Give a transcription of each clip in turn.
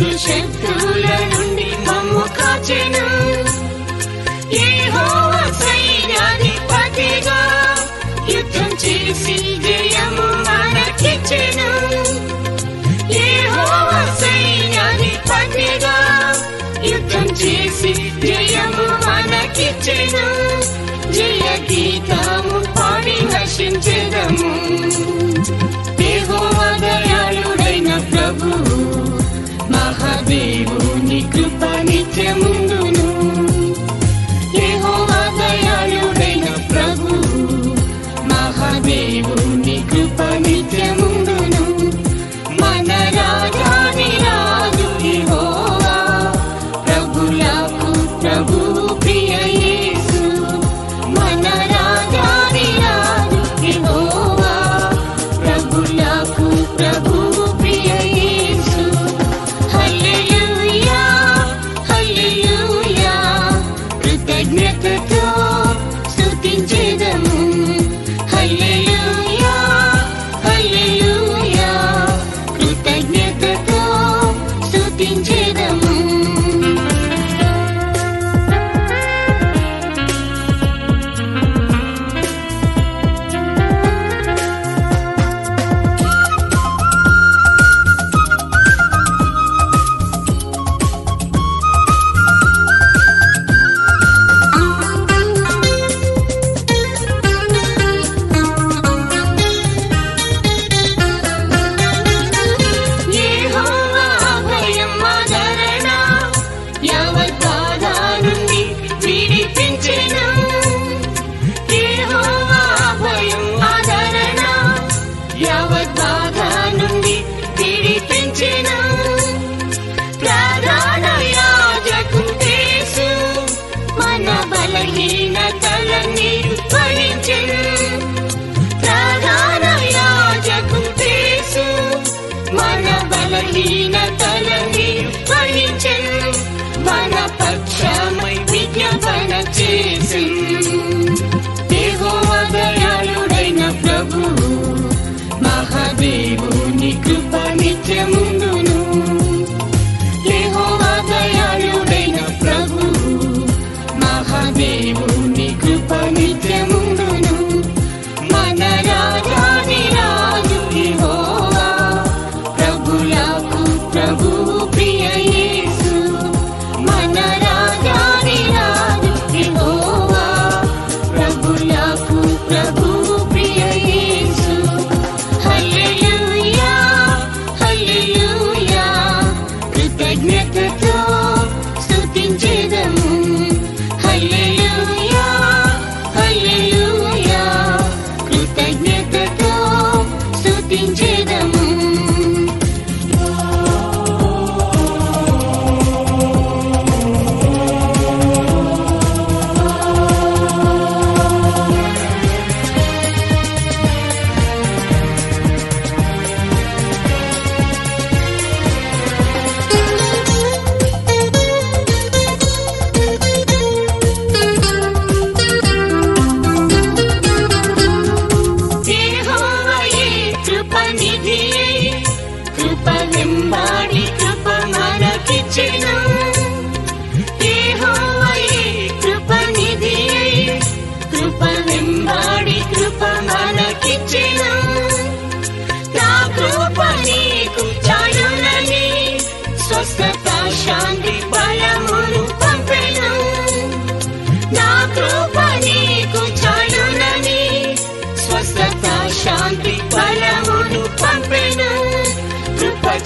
శత్రువుల నుండి మమ్ము కాచెను. యెహోవా సైన్యాధిపతిగా యుద్ధం చేసి జయము మనకిచ్చెను. యెహోవా సైన్యాధిపతిగా యుద్ధం చేసి జయము మనకిచ్చెను. జయ గీతము పాడి హర్షించెదము. యెహోవా దయాళుడైన ప్రభువు మహాదేవుని కృప నిత్యముందును. యెహోవా దయాళుడైన ప్రభువు మహాదేవుని కృప నిత్యముందును. మన రాజాని రాజు యెహోవా, ప్రభులకు ప్రభువు ప్రియ యేసు. మన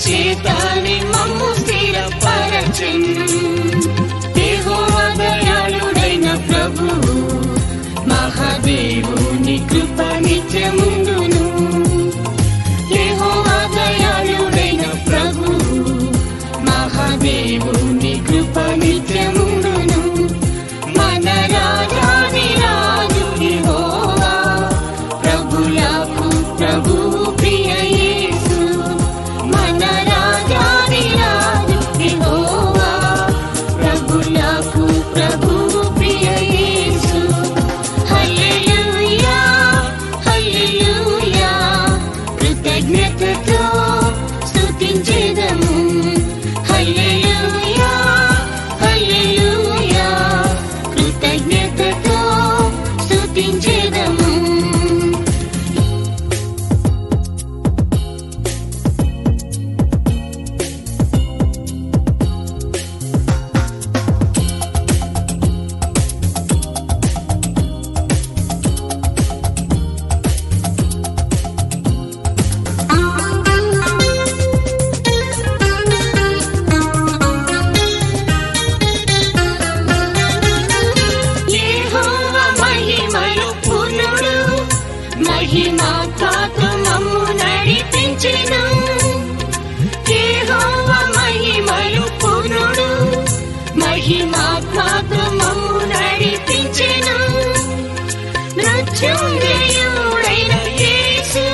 చేతనే మమ్ము స్థిరపరచెను. యెహోవా దయాళుడైన ప్రభువు మహాదేవుని కృప నిత్యముండును. యెహోవా దయాళుడైన ప్రభువు మహాదేవుని కృప నిత్యముండును. మన రాజాని రాజు యెహోవా, ప్రభులకు ప్రభువు ప్రియ యేసు. మన రాజాని రాజు యెహోవా, ప్రభులకు ప్రభువు ప్రియ యేసు. హల్లెలూయా హల్లెలూయా, కృతజ్ఞతతో స్తుతించెదము. హల్లెలూయా హల్లెలూయా, కృతజ్ఞతతో స్తుతించెదము. యెహోవా మహిమలో పూర్ణుడు, మహిమాత్మతో మమ్ము నడిపించెను. యెహోవా మహిమలో పూర్ణుడు, మహిమాత్మతో మమ్ము నడిపించెను. మృత్యుంజయుడైన యేసు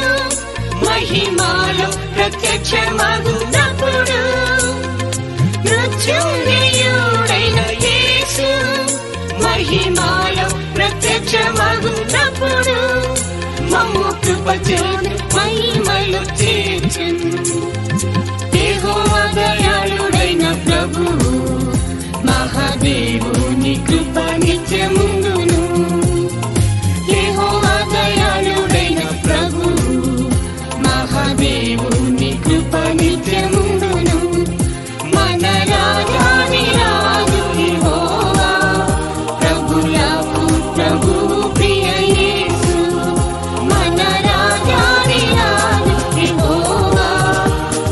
మహిమలో ప్రత్యక్షమగునప్పుడు, మృత్యుంజయుడైన యేసు మహిమలో ప్రత్యక్షమగునప్పుడు, మమ్ము కృపచేత మహిమలో చేర్చెను. యెహోవా దయాళుడైన ప్రభువు మహాదేవుని కృప నిత్యముండును. యెహోవా దయాళుడైన ప్రభువు మహాదేవుని కృప నిత్యముండును. మన రాజాని రాజు యెహోవా, ప్రభులకు ప్రభువు ప్రియ యేసు. మన రాజాని రాజు యెహోవా,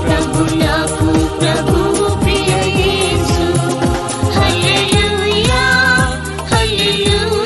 ప్రభులకు ప్రభువు ప్రియ యేసు. హల్లెలూయా హల్లెలూయా,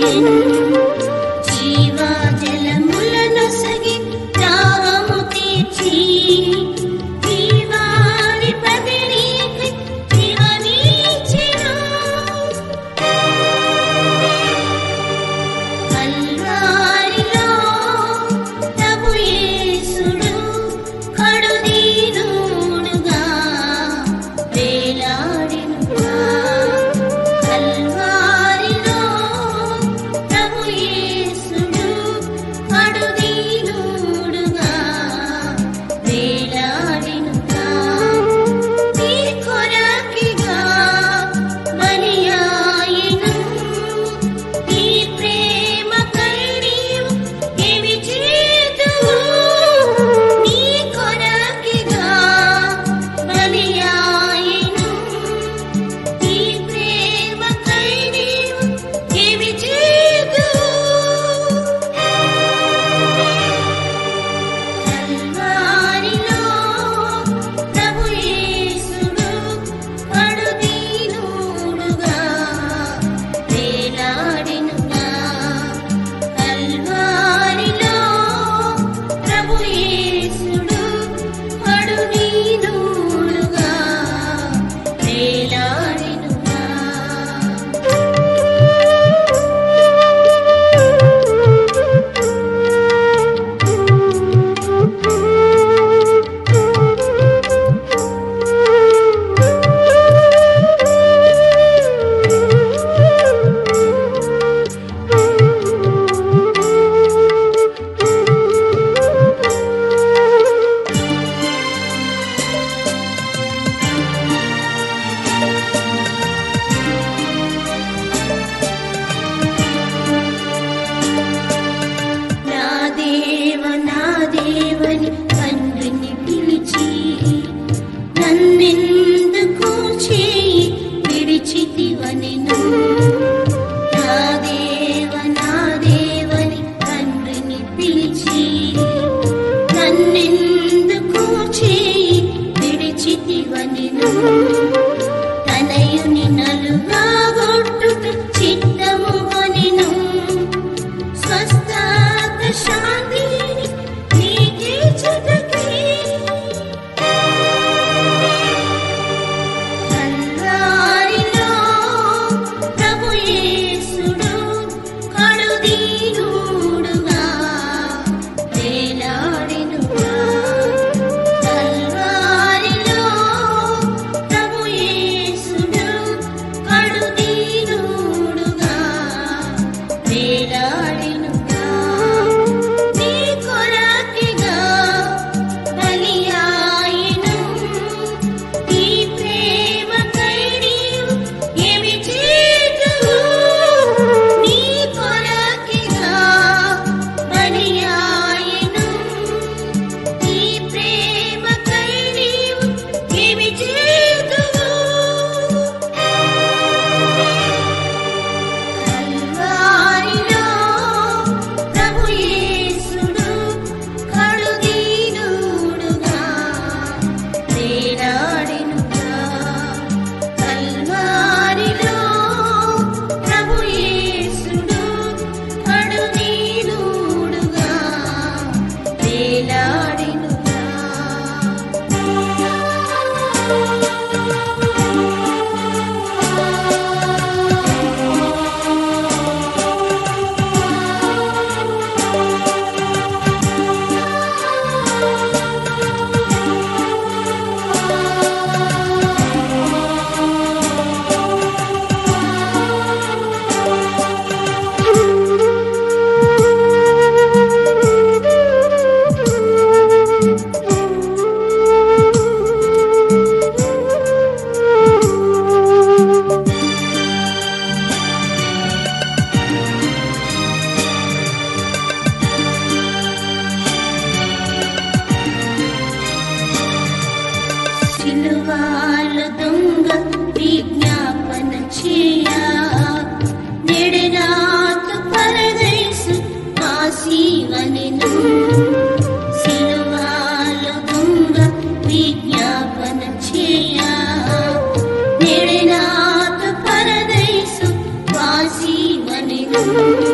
Thank you.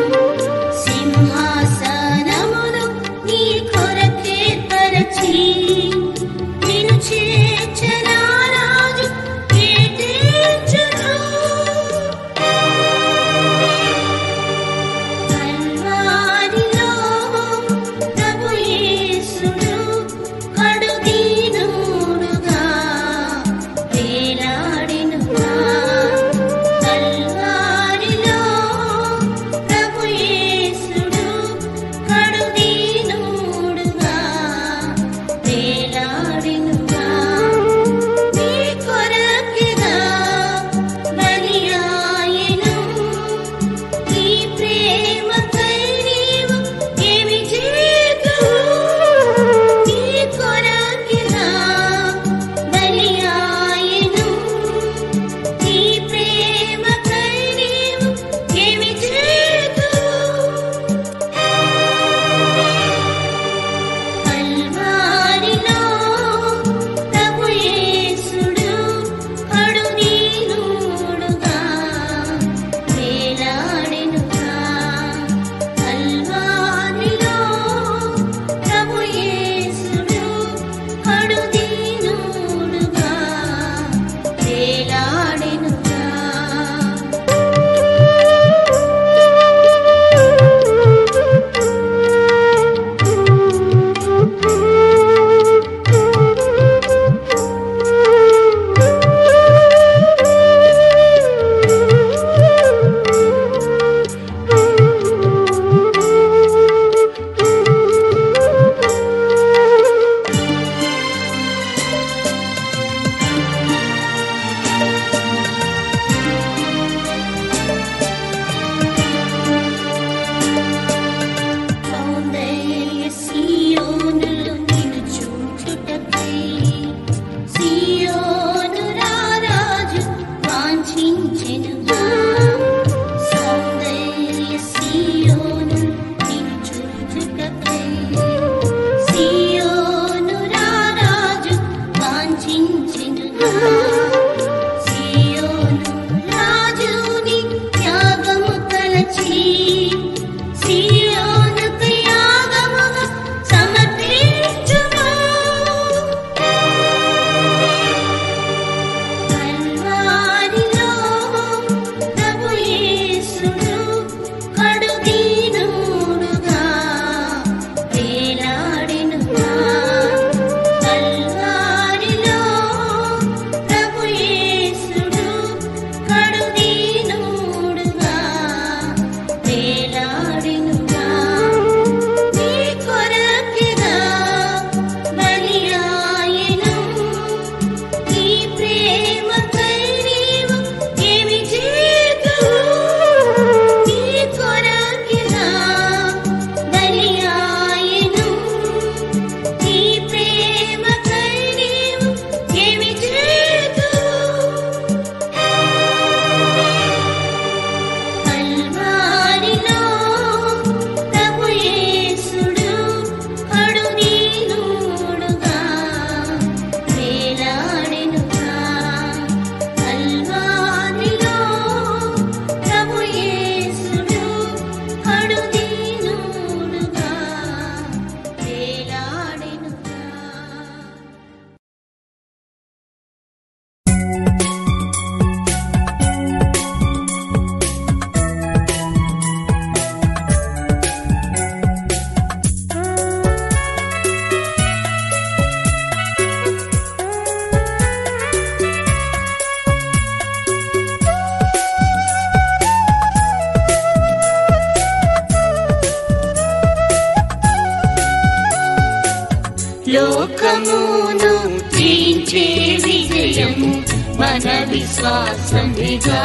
మన విశ్వాసమిగా.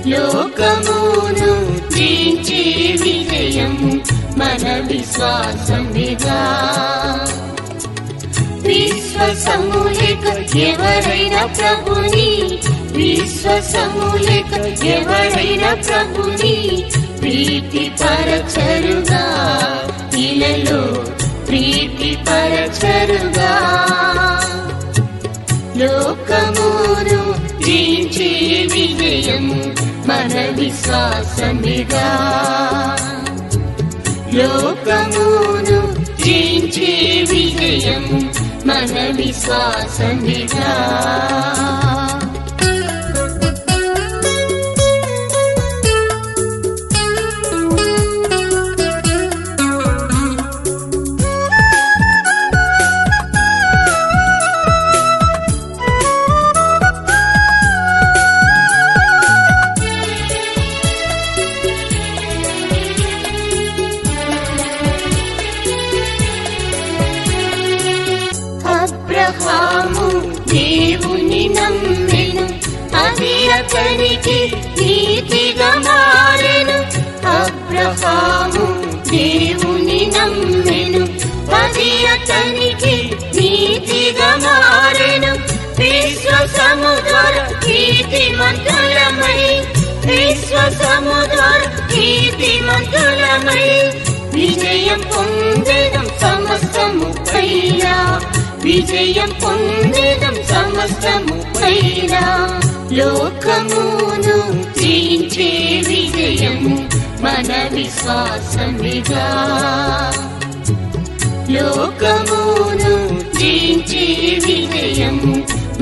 లోకమును జయించే విజయము మన విశ్వాసమిగా. విశ్వాసము లేక ఎవరైనా ప్రభుని, విశ్వాసము లేక ఎవరైనా ప్రభుని ప్రీతి పరచరుగా, ఇలలో ప్రీతి పరచరుగా. లోకమును జయించే విజయము మన విశ్వాసమిగా. లోకమును జయించే విజయము మన విశ్వాసమిగా. అబ్రహాము దేవుని నమ్మెను, అది అతనికి నీతిగా మారెను. అబ్రహాము దేవుని నమ్మెను, అది అతనికి నీతిగా మారెను. విశ్వాసము ద్వారా నీతిమంతులమై, విశ్వాసము ద్వారా నీతిమంతులమై విజయం పొందేదం సమస్తము పైన, విజయం పొందేదం సమస్తము పైన. లోకమును జయించే విజయము మన విశ్వాసమిగా. లోకమును జయించే విజయము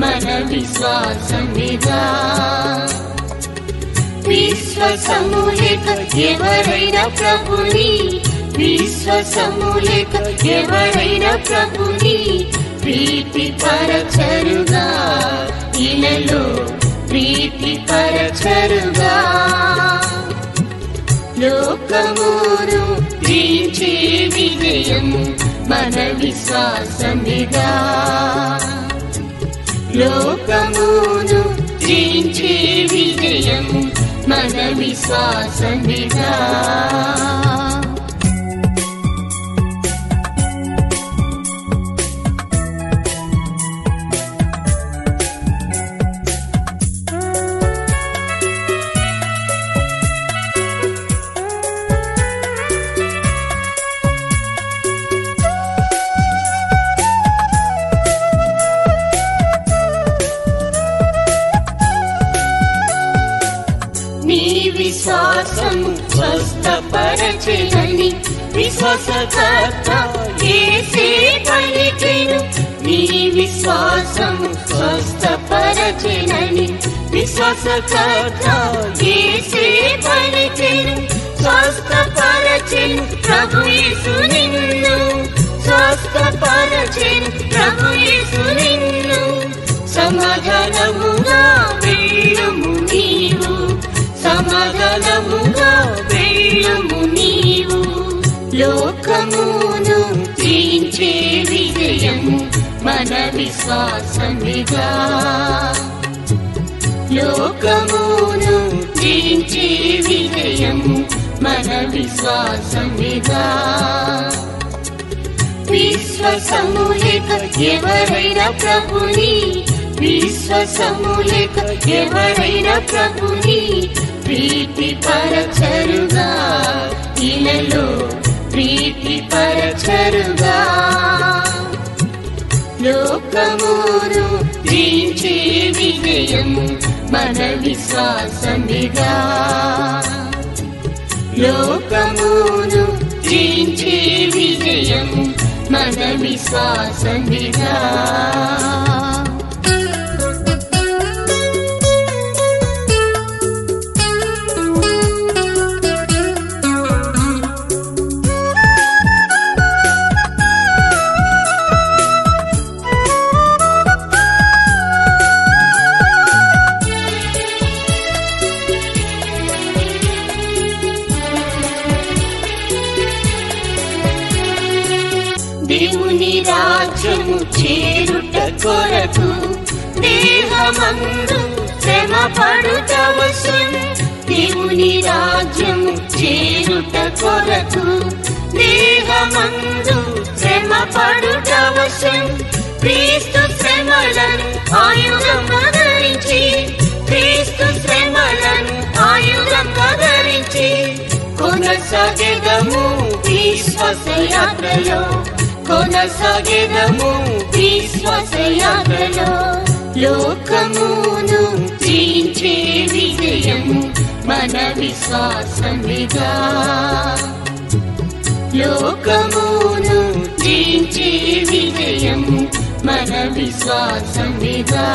మన విశ్వాసమిగా. విశ్వాసము లేక ఎవరైనా ప్రభుని, విశ్వాసము లేక ఎవరైనా ప్రభుని ప్రీతి పరచరుగా, ఇలలో ప్రీతి పరచరుగా. లోకమును జయించే విజయము మన విశ్వాసమిగా. లోకమును జయించే విజయము మన విశ్వాసమిగా. నీ విశ్వాసము స్వస్థపరచెనని విశ్వాసకర్త యేసే పలికెను. నీ విశ్వాసము స్వస్థపరచెనని విశ్వాసకర్త యేసే పలికెను. స్వస్థపరచెను ప్రభు యేసు నిన్ను, స్వస్థపరచెను ప్రభు యేసు నిన్ను. సమాధానముగా వెళ్ళుము నీవు, సమాధానముగా వెళ్ళుము నీవు. లోకమును జయించే విజయము మన విశ్వాసమిగా. లోకమును జయించే విజయము మన విశ్వాసమిగా. విశ్వాసము లేక ఎవరైనా ప్రభుని, విశ్వాసము లేక ఎవరైనా ప్రభుని ప్రీతి పరచరుగా, ఇలలో ప్రీతి పరచరుగా. లోకమును జయించే విజయము మన విశ్వాసమిగా. లోకమును జయించే విజయము మన విశ్వాసమిగా. దేవుని రాజ్యము చేరుట కొరకు దేహమందు శ్రమ పడుటవశం దేవుని రాజ్యము చేరుట కొరకు దేహమందు శ్రమ పడుటవశం క్రీస్తు శ్రమలను ఆయుధంగా ధరించి క్రీస్తు శ్రమలను ఆయుధంగా ధరించి కొనసాగెదము విశ్వాసయాత్రలో కొనసాగెదము విశ్వాసయాత్రలో లోకమును జయించే విజయము మన విశ్వాసమిగా లోకమును జయించే విజయము మన విశ్వాసమిగా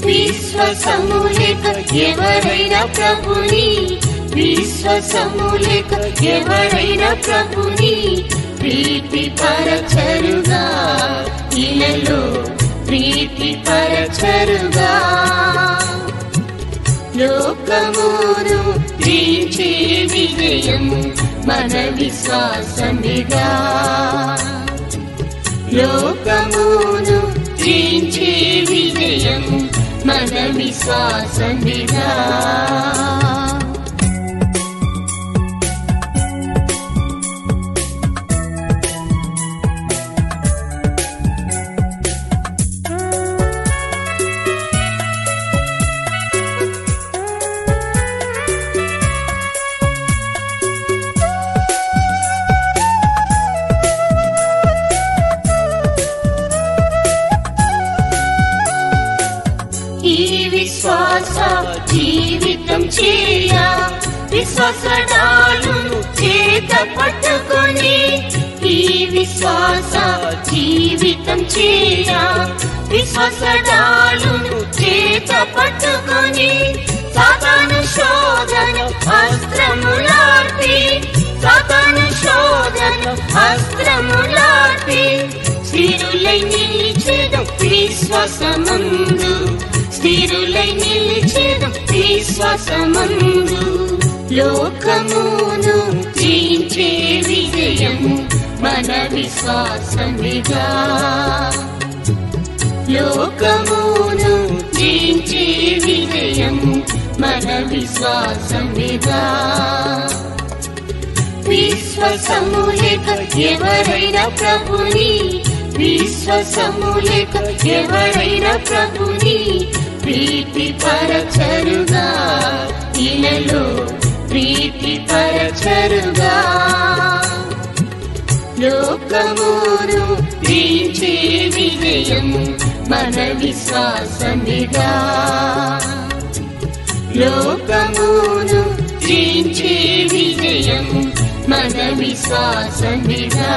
విశ్వాసము లేక ఎవరైనా ప్రభుని విశ్వాసము లేక ఎవరైనా ప్రభుని ప్రీతి పరచరుగా ఇలలో ప్రీతి పరచరుగా లోకమును జయించే విజయము మన విశ్వాసమిగా లోకమును జయించే విజయము మన విశ్వాసమిగా జీవితం చేయ విశ్వాసడాలును చేత పట్టుకొని ఈ విశ్వాస జీవితం చేయ విశ్వాసడాలును చేత పట్టుకొని సాతాను శోధన అస్త్రములార్పి సాతాను శోధన అస్త్రములార్పి స్థిరులై నిలిచెదం విశ్వాసమందు స్థిరులై నిలిచెదం విశ్వాసమందు లోకమును జయించే విజయము మన విశ్వాసమిగా లోకమును జయించే విజయము మన విశ్వాసమిగా విశ్వాసము లేక ఎవరైనా ప్రభుని విశ్వాసము లేక ఎవరైనా ప్రభుని ప్రీతి పరచరుగా ఇలలో ప్రీతి పరచరుగా లోకమును జయించే విజయము మన విశ్వాసమిగా లోకమును జయించే విజయము మన విశ్వాసమిగా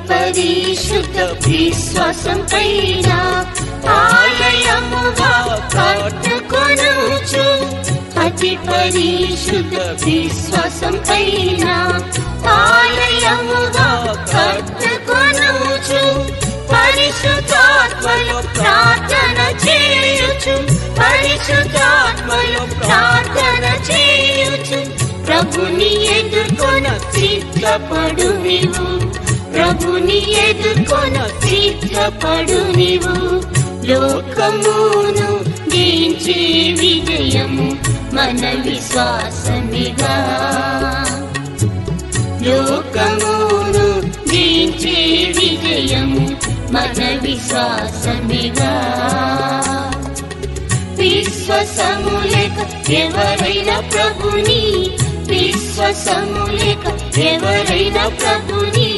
పరిశుద్ధ విశ్వాసం పైన ఆలయముగా కట్టుకొనుచు అతి పరిశుద్ధ విశ్వాసం పైన ఆలయముగా కట్టుకొనుచు పరిశుద్ధాత్మలో ప్రార్థన చేయుచు పరిశుద్ధాత్మలో ప్రార్థన చేయుచు ప్రభుని ఎదుర్కొన సిద్ధపడు నీవు ప్రభుని ఎదుర్కొన సిద్ధపడు నీవు లోకమును జయించే విజయము మన విశ్వాసమిగా లోకమును జయించే విజయము మన విశ్వాసమిగా విశ్వాసము లేక ఎవరైనా ప్రభుని విశ్వాసము లేక ఎవరైనా ప్రభుని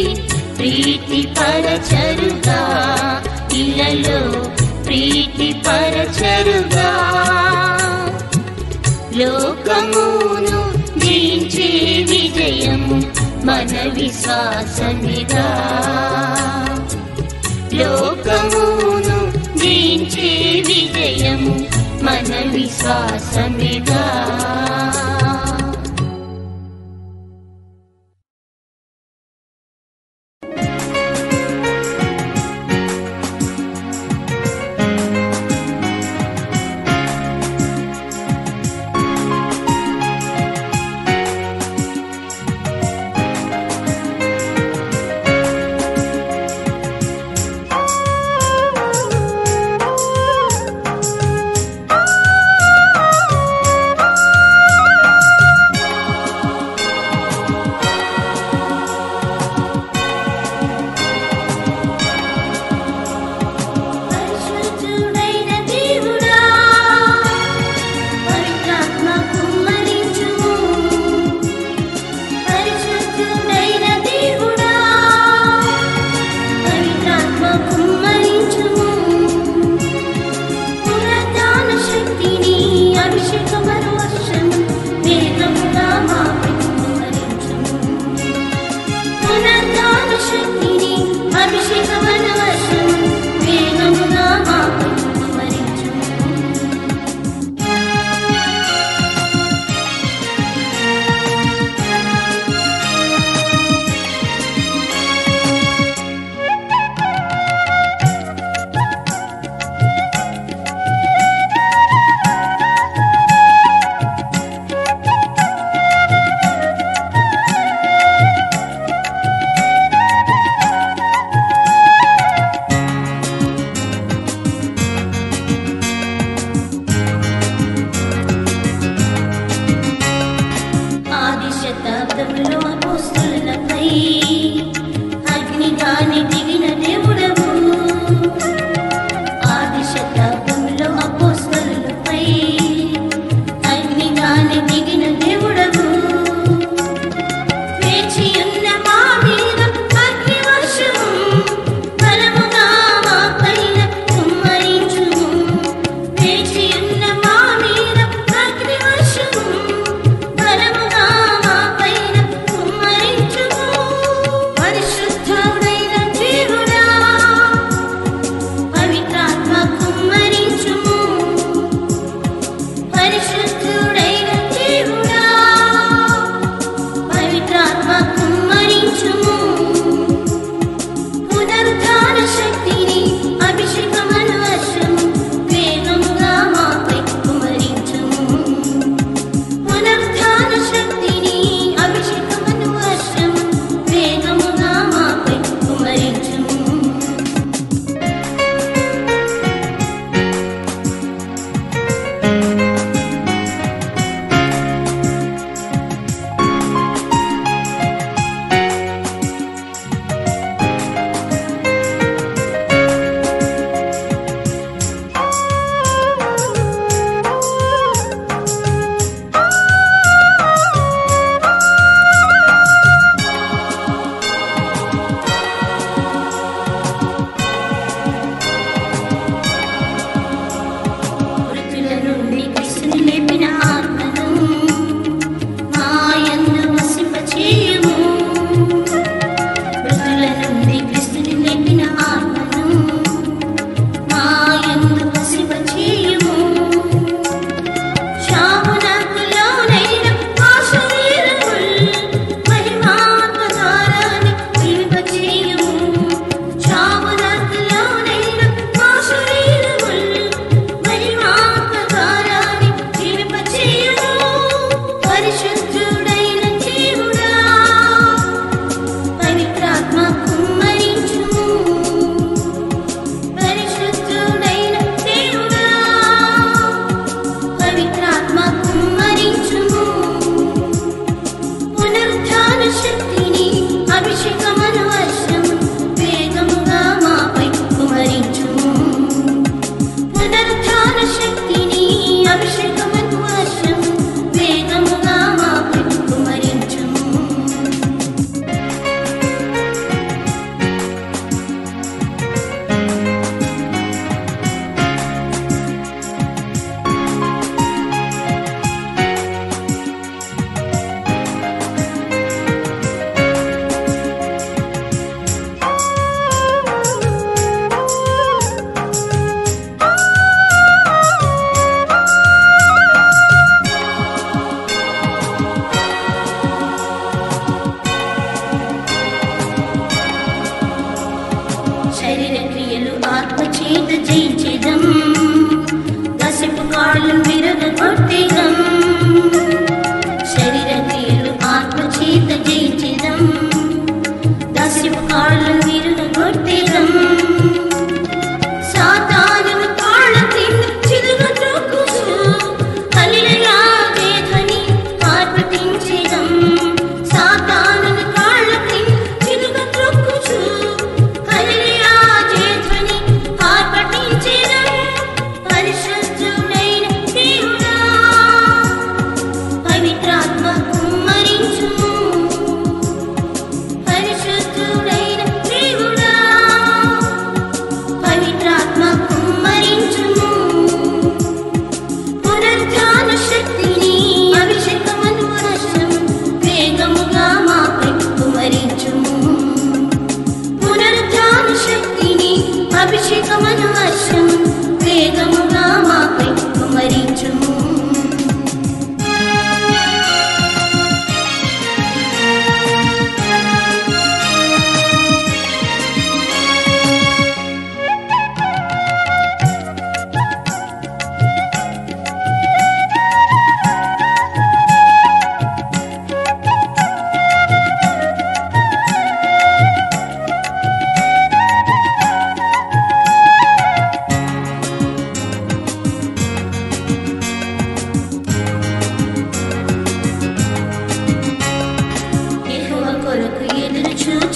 ప్రీతి పరచరుగా ఇలలో ప్రీతి పరచరుగా లోకమును జయించే విజయము మన విశ్వాసమిగా లోకమును జయించే విజయము మన విశ్వాసమేగా.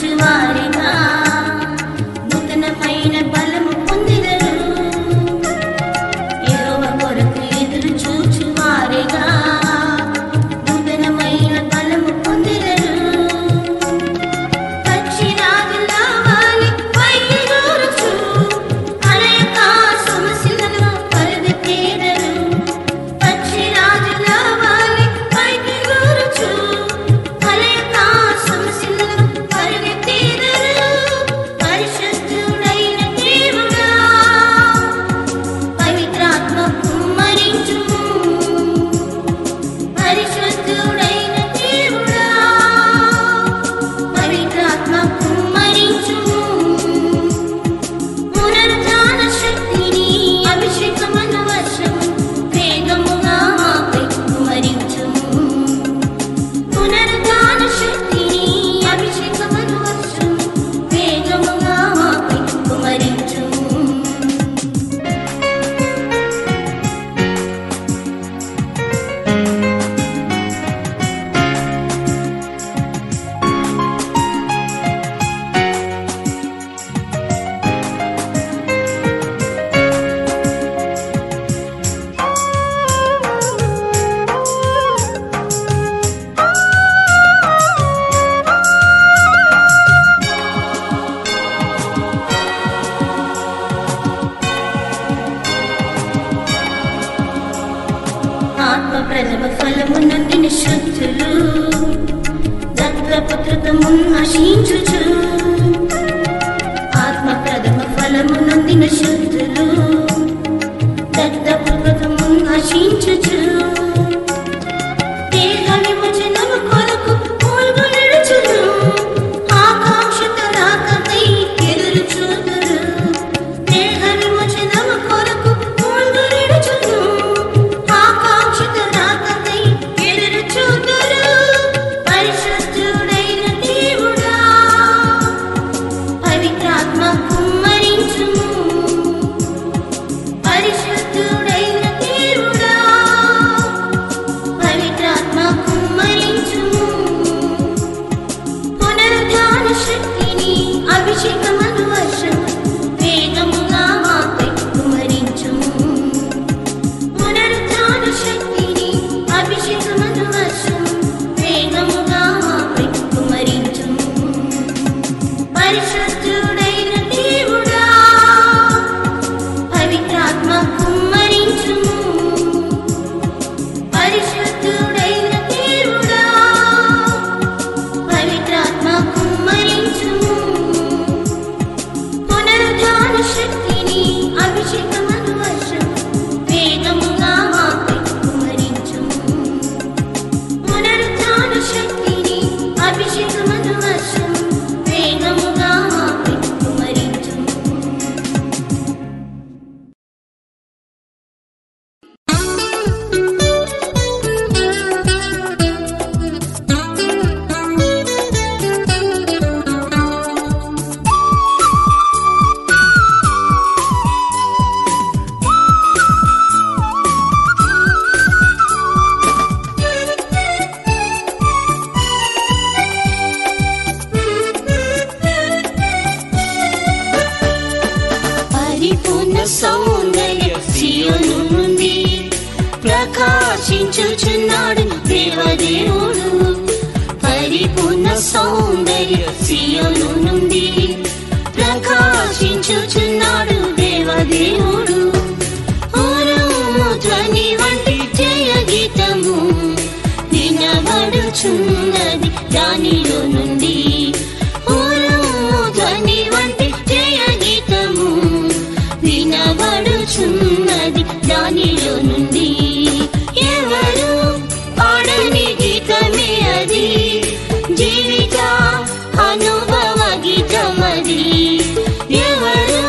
చూచువారిగా నూతనమైన బలము పొందిదరు. యెహోవా కొరకు ఎదురు చూచువారిగా నూతనమైన బలము పొందిదరు. పక్షిరాజుల వలె పైకి దూరుచు అలయక సమస్యలను పరిగెత్తెదరు. పక్షిరాజుల వలె పైకి దూరుచు అలయక సమస్యలను పరిగెత్తెదరు. పరిశుద్ధుడైన దేవుడా పవిత్రాత్మ కుమ్మరించుము. పరిశుద్ధుడైన దేవుడా పవిత్రాత్మ కుమ్మరించుము. పునరుద్ధాన శక్తిని అభిషేకమను వర్షము వేగముగా మాపై కుమ్మరించుము. పునరుద్ధాన శక్తిని అభిషేకమను వర్షము వేగముగా మాపై కుమ్మరించుము. ఆత్మ ప్రథమ ఫలము నందిన శుద్ధులు దత్తపుత్రతమును ఆశించుచు. ఆత్మ ప్రథమ ఫలము నందిన శుద్ధులు దత్తపుత్రతమును ఆశించుచు. దేహ విమోచనము కొరకు మూలుగు నడుచును. ఆకాంక్షతో రాకకై ఎదురు చూతురు. దేహ విమోచనము కొరకు మూలుగు నడుచును. ఆకాంక్షతో రాకకై ఎదురు చూతురు. పరిశుద్ధుడైన దేవుడా పవిత్రాత్మ కుమ్మరించుము. పరిశుద్ధుడైన దేవుడా పవిత్రాత్మ కుమ్మరించుము. పునరుద్ధాన శక్తిని అభిషేకమను వర్షము వేగముగా మాపై కుమ్మరించుము. పునరుద్ధాన శక్తిని అభిషేకమను వర్షము వేగముగా మాపై కుమ్మరించుము. పరిశుద్ధుడైన దేవుడా పవిత్రాత్మ కుమ్మరించుము. పరిశుద్ధుడైన దేవుడా పవిత్రాత్మ కుమ్మరించుము. పునరుద్ధాన శక్తిని అభిషేకమను వర్షము వేగముగా మాపై కుమ్మరించుము. పునరుద్ధాన శక్తిని అభిషేకమను వర్షము వేగముగా మాపై కుమ్మరించుము. పరిపూర్ణ సౌందర్య సియోను నుండి ప్రకాశించుచున్నాడు దేవదేవుడు. పరిపూర్ణ సౌందర్య సియోను నుండి ప్రకాశించుచున్నాడు దేవదేవుడు. ఉరుము ధ్వని వంటి జయ గీతము వినబడుచున్నది దానిలో నుండి. ఉరుము ధ్వని వంటి జయ గీతము వినబడుచున్నది దానిలో నుండి. ఎవరు పాడని గీతమే అది, జీవిత అనుభవ గీతమది. ఎవరు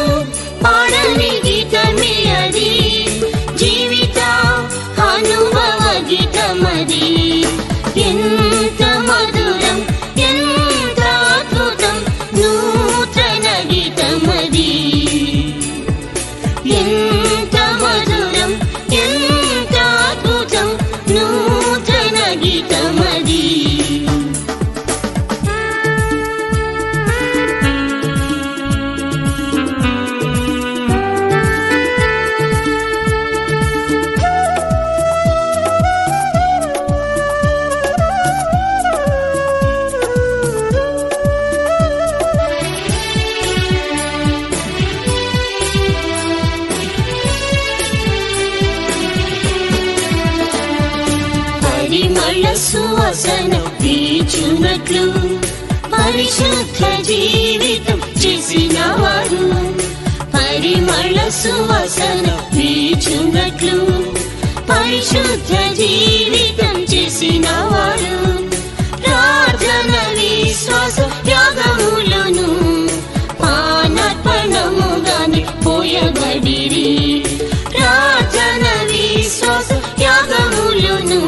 వీచునట్లు పరిశుద్ధ జీవితం చేసిన వారు, పరిమళ సువాసన వీచునట్లు పరిశుద్ధ జీవితం చేసిన వారు, ప్రార్థన విశ్వాస త్యాగములను పానర్పణముగానే పోయబడిరి. ప్రార్థన విశ్వాస త్యాగములను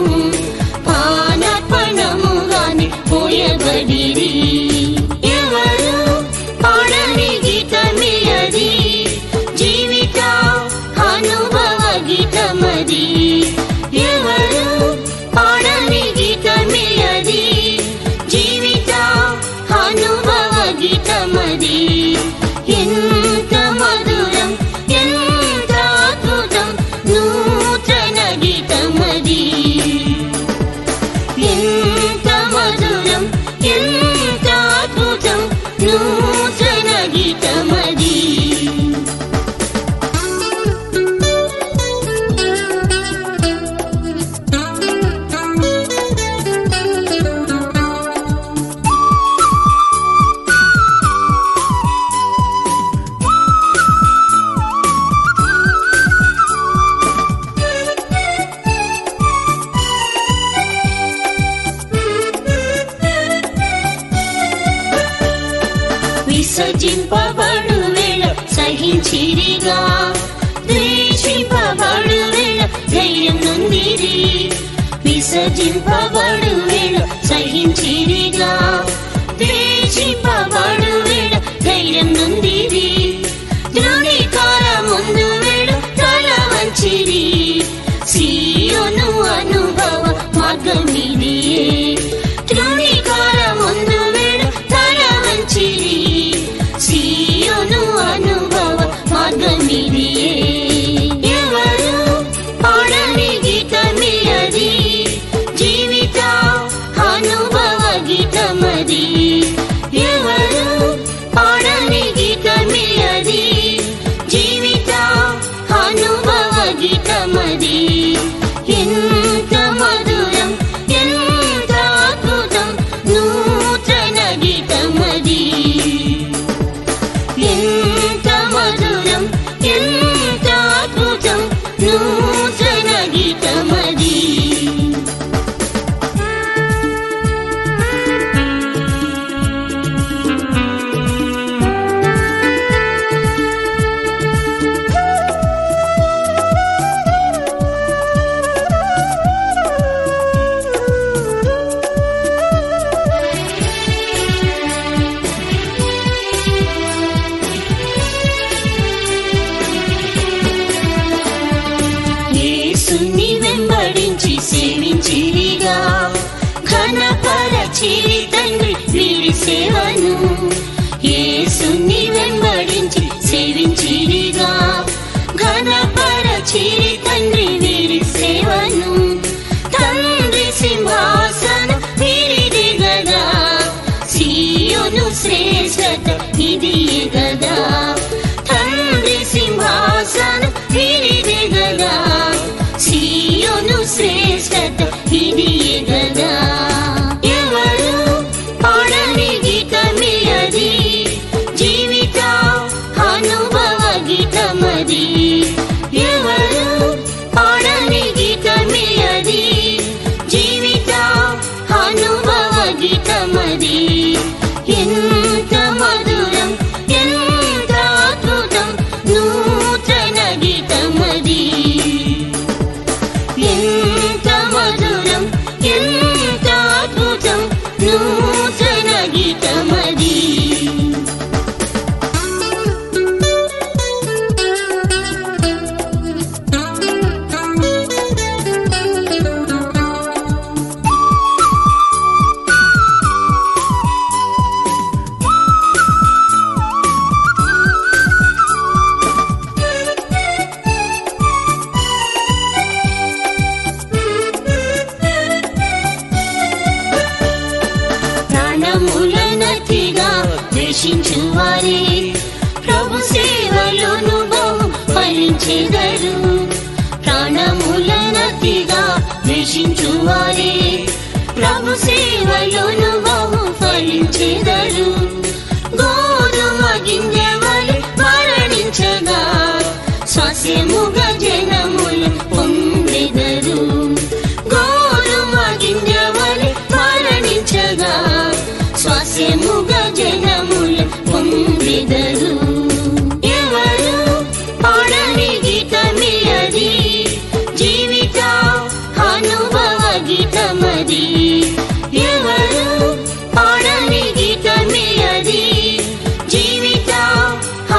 పానర్పణముగానే పోయబడిరి. ఎవరు పాడని గీతమే అది, జీవిత అనుభవ గీతమది. ఎవరు పాడని గీతమే అది, జీవిత అనుభవ గీతమది. ఎంత మధురం, ఎంత అద్భుతం, నూతన గీతమది. ఎంత మధురం, ఎంత అద్భుతం, నూతన గీతమది. విసర్జింపబడు వేళ సహించిరిగా, ద్వేషింపబడు వేళ ధైర్యం నొందిరి. విసర్జింపబడు వేళ సహించిరిగా, ద్వేషింపబడు వేళ ధైర్యం నొందిరి. ధృవీకార ముందు వేళ తల వంచిరి. సీయోను అనుభవ మార్గమిదియే. ధృవీకార ముందు వేళ తల వంచిరి. సీయోను అనుభవ మార్గమిదియే. ఎవరు పాడని గీతమే అది, జీవిత అనుభవ గీతమది. ఎవరు పాడని గీతమే అది, జీవిత అనుభవ గీతమది. ఎంత మధురం, ఎంత అద్భుతం, నూతన గీతమది. ఎంత మధురం, ఎంత అద్భుతం, నూతన గీతమది. యేసుని వెంబడించి సేవించిరిగా, ఘనపరచిరి తండ్రి వీరి సేవను. యేసుని వెంబడించి సేవించిరిగా, ఘనపరచిరి తండ్రి వీరి సేవను. తండ్రి సింహాసనం వీరిది గదా, సీయోను శ్రేష్టత ఇదియే గదా. తండ్రి సింహాసనం వీరిది గదా, సీయోను శ్రేష్టత ఇదియే గదా. ఎవరు పాడని గీతమే అది, జీవిత అనుభవ గీతమది. ఎవరు పాడని గీతమే అది, జీవిత అనుభవ గీతమది. ఎంత మధురం, ఎంత అద్భుతం, నూతన గీతమది. ఎంత మధురం, ఎంత అద్భుతం, నూతన గీతమది. ద్వేషించువారే ప్రభు సేవలోను బహు ఫలించెదరు. ప్రాణములనతిగా ద్వేషించువారే ప్రభు సేవలోను బహు జనముల పొందెదరు. ఎవరు పాడని గీతమే అది, జీవిత అనుభవ గీతమది. ఎవరు పాడని గీతమే అది, జీవిత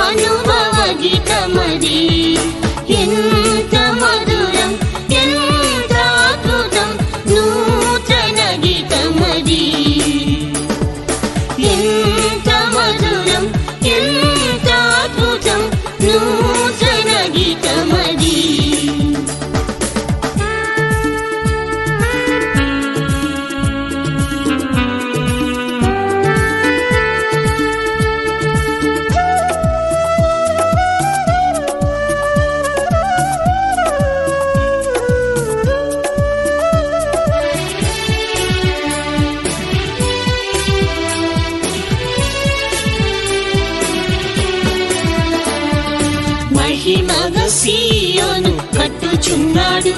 అనుభవ గీతమది. ఎంత మధురం, ఎంత అద్భుతం, నూతన గీతమది. ఎంత మధురం, ఎంత అద్భుతం, నూతన గీతమది. మహిమగా సీయోను కట్టుచున్నాడు,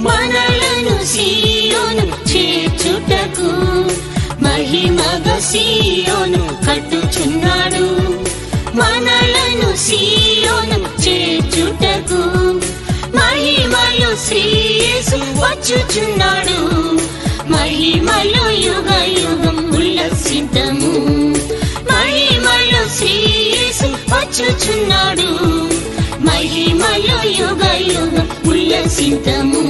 మనలను సీయోను చేర్చుటకు. మహిమగా సీయోను కట్టుచున్నాడు, మనలను సీయోను చేర్చుటకు. మహిమలో శ్రీ యేసు వచ్చుచున్నాడు, మహిమలో యుగ యుగం ఉల్లసిద్దాము. మహిమలో శ్రీ యేసు వచ్చుచున్నాడు, మహిమలో యుగ యుగం ఉల్లసిద్దాము.